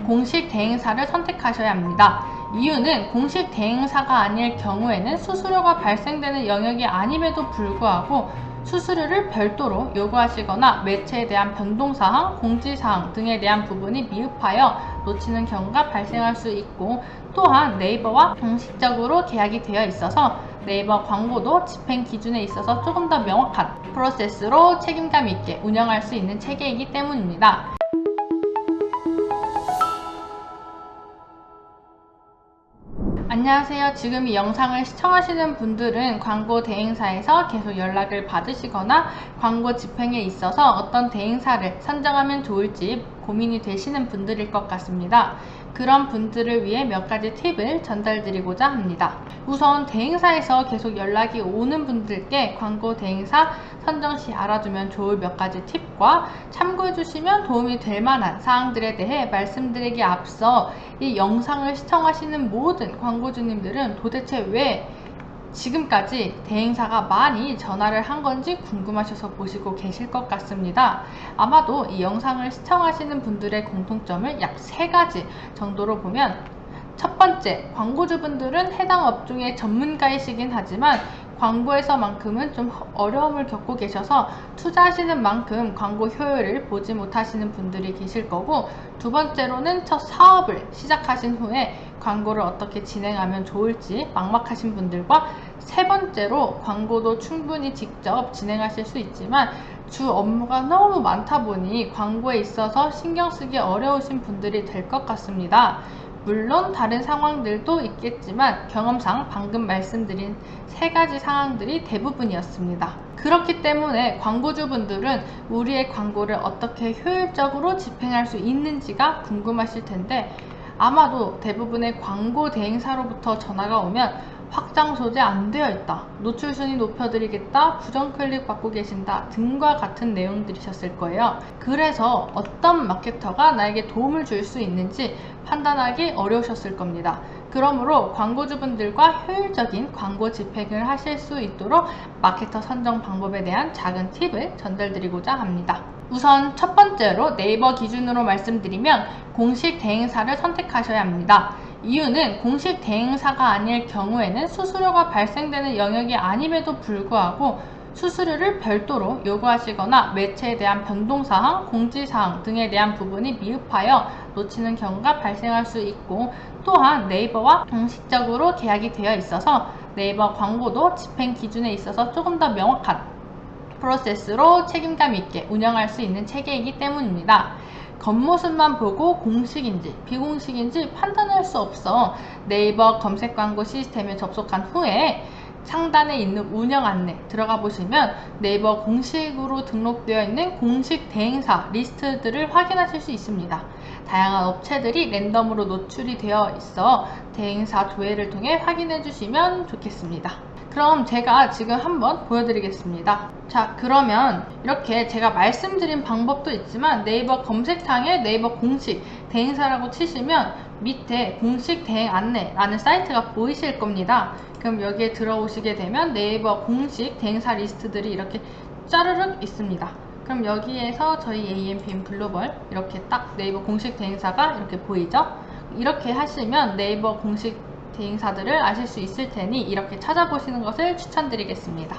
공식 대행사를 선택하셔야 합니다. 이유는 공식 대행사가 아닐 경우에는 수수료가 발생되는 영역이 아님에도 불구하고 수수료를 별도로 요구하시거나 매체에 대한 변동사항, 공지사항 등에 대한 부분이 미흡하여 놓치는 경우가 발생할 수 있고, 또한 네이버와 공식적으로 계약이 되어 있어서 네이버 광고도 집행 기준에 있어서 조금 더 명확한 프로세스로 책임감 있게 운영할 수 있는 체계이기 때문입니다. 안녕하세요. 지금 이 영상을 시청하시는 분들은 광고 대행사에서 계속 연락을 받으시거나 광고 집행에 있어서 어떤 대행사를 선정하면 좋을지 고민이 되시는 분들일 것 같습니다. 그런 분들을 위해 몇 가지 팁을 전달드리고자 합니다. 우선 대행사에서 계속 연락이 오는 분들께 광고 대행사 선정 시 알아두면 좋을 몇 가지 팁과 참고해 주시면 도움이 될 만한 사항들에 대해 말씀드리기에 앞서 이 영상을 시청하시는 모든 광고주님들은 도대체 왜 지금까지 대행사가 많이 전화를 한 건지 궁금하셔서 보시고 계실 것 같습니다. 아마도 이 영상을 시청하시는 분들의 공통점을 약 3가지 정도로 보면, 첫 번째, 광고주분들은 해당 업종의 전문가이시긴 하지만 광고에서만큼은 좀 어려움을 겪고 계셔서 투자하시는 만큼 광고 효율을 보지 못하시는 분들이 계실 거고, 두 번째로는 첫 사업을 시작하신 후에 광고를 어떻게 진행하면 좋을지 막막하신 분들과, 세 번째로 광고도 충분히 직접 진행하실 수 있지만 주 업무가 너무 많다 보니 광고에 있어서 신경 쓰기 어려우신 분들이 될 것 같습니다. 물론 다른 상황들도 있겠지만 경험상 방금 말씀드린 3가지 상황들이 대부분이었습니다. 그렇기 때문에 광고주분들은 우리의 광고를 어떻게 효율적으로 집행할 수 있는지가 궁금하실 텐데, 아마도 대부분의 광고 대행사로부터 전화가 오면 확장 소재 안 되어 있다, 노출 순위 높여드리겠다, 부정 클릭 받고 계신다 등과 같은 내용들이셨을 거예요. 그래서 어떤 마케터가 나에게 도움을 줄 수 있는지 판단하기 어려우셨을 겁니다. 그러므로 광고주분들과 효율적인 광고 집행을 하실 수 있도록 마케터 선정 방법에 대한 작은 팁을 전달드리고자 합니다. 우선 첫 번째로 네이버 기준으로 말씀드리면 공식 대행사를 선택하셔야 합니다. 이유는 공식 대행사가 아닐 경우에는 수수료가 발생되는 영역이 아님에도 불구하고 수수료를 별도로 요구하시거나 매체에 대한 변동사항, 공지사항 등에 대한 부분이 미흡하여 놓치는 경우가 발생할 수 있고, 또한 네이버와 공식적으로 계약이 되어 있어서 네이버 광고도 집행 기준에 있어서 조금 더 명확한 프로세스로 책임감 있게 운영할 수 있는 체계이기 때문입니다. 겉모습만 보고 공식인지 비공식인지 판단할 수 없어 네이버 검색 광고 시스템에 접속한 후에 상단에 있는 운영 안내 들어가 보시면 네이버 공식으로 등록되어 있는 공식 대행사 리스트들을 확인하실 수 있습니다. 다양한 업체들이 랜덤으로 노출이 되어 있어 대행사 조회를 통해 확인해 주시면 좋겠습니다. 그럼 제가 지금 한번 보여드리겠습니다. 자, 그러면 이렇게 제가 말씀드린 방법도 있지만 네이버 검색창에 네이버 공식 대행사라고 치시면 밑에 공식 대행 안내라는 사이트가 보이실 겁니다. 그럼 여기에 들어오시게 되면 네이버 공식 대행사 리스트들이 이렇게 짜르륵 있습니다. 그럼 여기에서 저희 AMPM 글로벌 이렇게 딱 네이버 공식 대행사가 이렇게 보이죠? 이렇게 하시면 네이버 공식 대행사들을 아실 수 있을 테니 이렇게 찾아보시는 것을 추천드리겠습니다.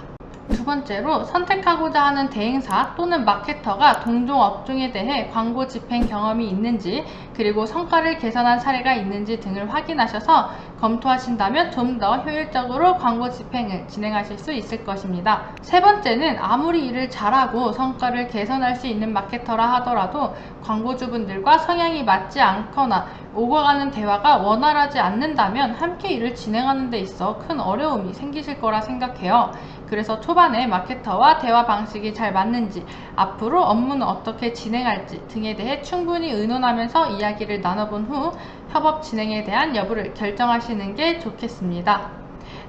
두 번째로, 선택하고자 하는 대행사 또는 마케터가 동종 업종에 대해 광고 집행 경험이 있는지, 그리고 성과를 개선한 사례가 있는지 등을 확인하셔서 검토하신다면 좀 더 효율적으로 광고 집행을 진행하실 수 있을 것입니다. 세 번째는, 아무리 일을 잘하고 성과를 개선할 수 있는 마케터라 하더라도 광고주분들과 성향이 맞지 않거나 오고 가는 대화가 원활하지 않는다면 함께 일을 진행하는 데 있어 큰 어려움이 생기실 거라 생각해요. 그래서 초반에 마케터와 대화 방식이 잘 맞는지, 앞으로 업무는 어떻게 진행할지 등에 대해 충분히 의논하면서 이야기를 나눠본 후 협업 진행에 대한 여부를 결정하시는 게 좋겠습니다.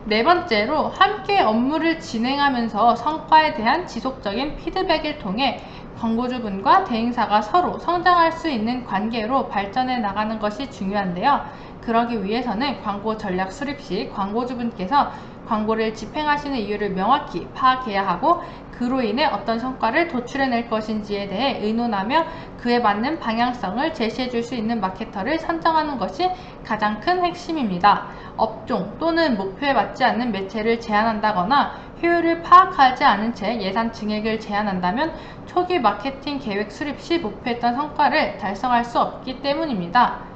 네 번째로, 함께 업무를 진행하면서 성과에 대한 지속적인 피드백을 통해 광고주분과 대행사가 서로 성장할 수 있는 관계로 발전해 나가는 것이 중요한데요. 그러기 위해서는 광고 전략 수립 시 광고주분께서 광고를 집행하시는 이유를 명확히 파악해야 하고 그로 인해 어떤 성과를 도출해낼 것인지에 대해 의논하며 그에 맞는 방향성을 제시해줄 수 있는 마케터를 선정하는 것이 가장 큰 핵심입니다. 업종 또는 목표에 맞지 않는 매체를 제한한다거나 효율을 파악하지 않은 채 예산 증액을 제한한다면 초기 마케팅 계획 수립 시 목표했던 성과를 달성할 수 없기 때문입니다.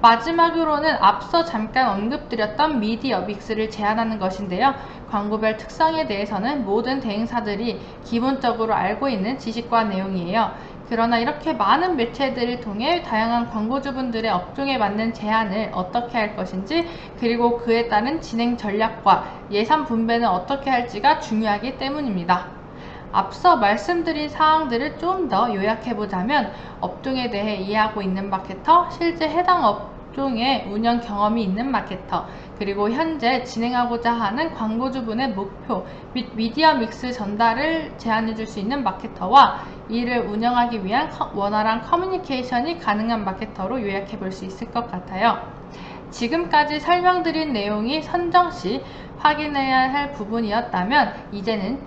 마지막으로는 앞서 잠깐 언급드렸던 미디어 믹스를 제한하는 것인데요. 광고별 특성에 대해서는 모든 대행사들이 기본적으로 알고 있는 지식과 내용이에요. 그러나 이렇게 많은 매체들을 통해 다양한 광고주분들의 업종에 맞는 제안을 어떻게 할 것인지, 그리고 그에 따른 진행 전략과 예산 분배는 어떻게 할지가 중요하기 때문입니다. 앞서 말씀드린 사항들을 좀 더 요약해보자면, 업종에 대해 이해하고 있는 마케터, 실제 해당 업종의 운영 경험이 있는 마케터, 그리고 현재 진행하고자 하는 광고주분의 목표 및 미디어 믹스 전달을 제안해줄 수 있는 마케터와 이를 운영하기 위한 원활한 커뮤니케이션이 가능한 마케터로 요약해볼 수 있을 것 같아요. 지금까지 설명드린 내용이 선정 시 확인해야 할 부분이었다면 이제는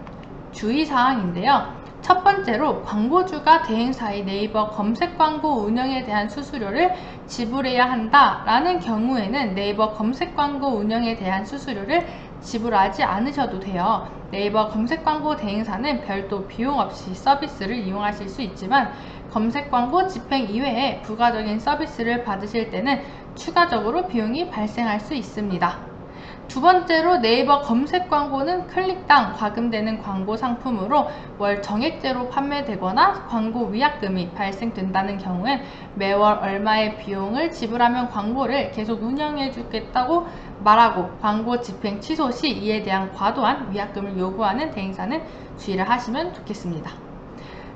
주의사항인데요. 첫 번째로 광고주가 대행사의 네이버 검색 광고 운영에 대한 수수료를 지불해야 한다라는 경우에는 네이버 검색 광고 운영에 대한 수수료를 지불하지 않으셔도 돼요. 네이버 검색 광고 대행사는 별도 비용 없이 서비스를 이용하실 수 있지만 검색 광고 집행 이외에 부가적인 서비스를 받으실 때는 추가적으로 비용이 발생할 수 있습니다. 두 번째로 네이버 검색 광고는 클릭당 과금되는 광고 상품으로 월 정액제로 판매되거나 광고 위약금이 발생된다는 경우엔 매월 얼마의 비용을 지불하면 광고를 계속 운영해 주겠다고 말하고 광고 집행 취소 시 이에 대한 과도한 위약금을 요구하는 대행사는 주의를 하시면 좋겠습니다.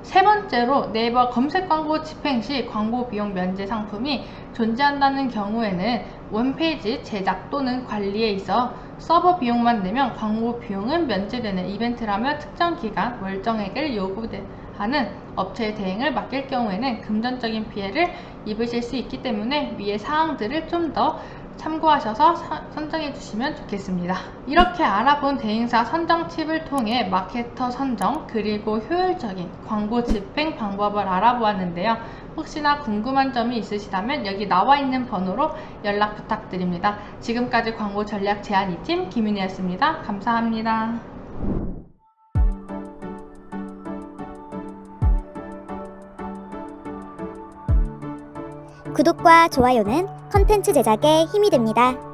세 번째로 네이버 검색 광고 집행 시 광고 비용 면제 상품이 존재한다는 경우에는 홈페이지 제작 또는 관리에 있어 서버 비용만 내면 광고 비용은 면제되는 이벤트라며 특정 기간 월정액을 요구하는 업체의 대행을 맡길 경우에는 금전적인 피해를 입으실 수 있기 때문에 위의 사항들을 좀 더 참고하셔서 선정해 주시면 좋겠습니다. 이렇게 알아본 대행사 선정 팁을 통해 마케터 선정 그리고 효율적인 광고 집행 방법을 알아보았는데요. 혹시나 궁금한 점이 있으시다면 여기 나와 있는 번호로 연락 부탁드립니다. 지금까지 광고 전략 제안 2팀 김윤희였습니다. 감사합니다. 구독과 좋아요는 컨텐츠 제작에 힘이 됩니다.